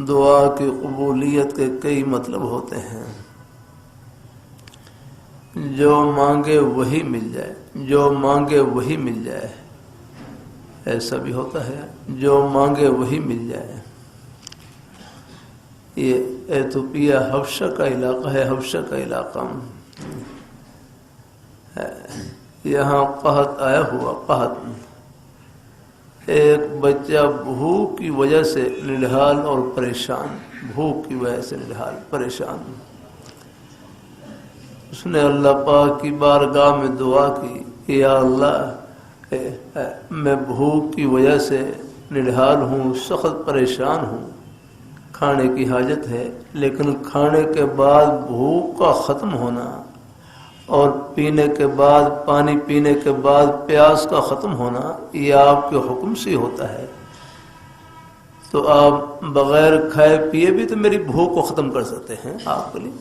دعا کی قبولیت کے کئی مطلب ہوتے ہیں. جو مانگے وہی مل جائے، جو مانگے وہی مل جائے، ایسا بھی ہوتا ہے. جو مانگے وہی مل جائے. یہ ایتھوپیا حبشہ کا علاقہ ہے، حبشہ کا علاقہ یہاں قحط آیا ہوا. قحط، ایک بچہ بھوک کی وجہ سے نڈھال اور پریشان، بھوک کی وجہ سے نڈھال پریشان. اس نے اللہ پاک کی بارگاہ میں دعا کی، یا اللہ میں بھوک کی وجہ سے نڈھال ہوں، سخت پریشان ہوں، کھانے کی حاجت ہے، لیکن کھانے کے بعد بھوک کا ختم ہونا اور پینے کے بعد، پانی پینے کے بعد پیاس کا ختم ہونا، یہ آپ کے حکم سے ہوتا ہے. تو آپ بغیر کھائے پیے بھی تو میری بھوک کو ختم کر سکتے ہیں آپ کے لیے.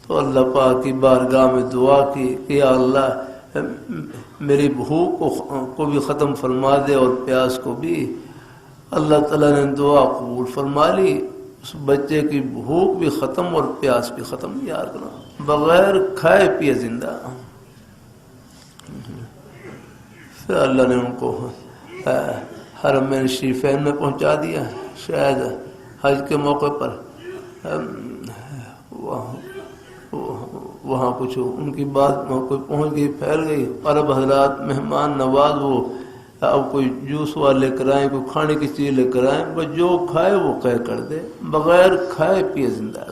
تو اللہ پاک کی بارگاہ میں دعا کی کہ یا اللہ میری بھوک کو بھی ختم فرما دے اور پیاس کو بھی. اللہ تعالیٰ نے دعا قبول فرما لی. اس بچے کی بھوک بھی ختم اور پیاس بھی ختم. یار بغیر کھائے پیے زندہ. پھر اللہ نے ان کو حرم شریفین میں پہنچا دیا. شاید حج کے موقع پر وہاں کچھ ان کی بات کوئی پہنچ گئی، پھیل گئی. عرب حضرات مہمان نواز، وہ اب کوئی جوس والا لے کر آئیں، کوئی کھانے کی چیز لے کر آئیں، بس جو کھائے وہ کہہ کر دے. بغیر کھائے پیے زندہ.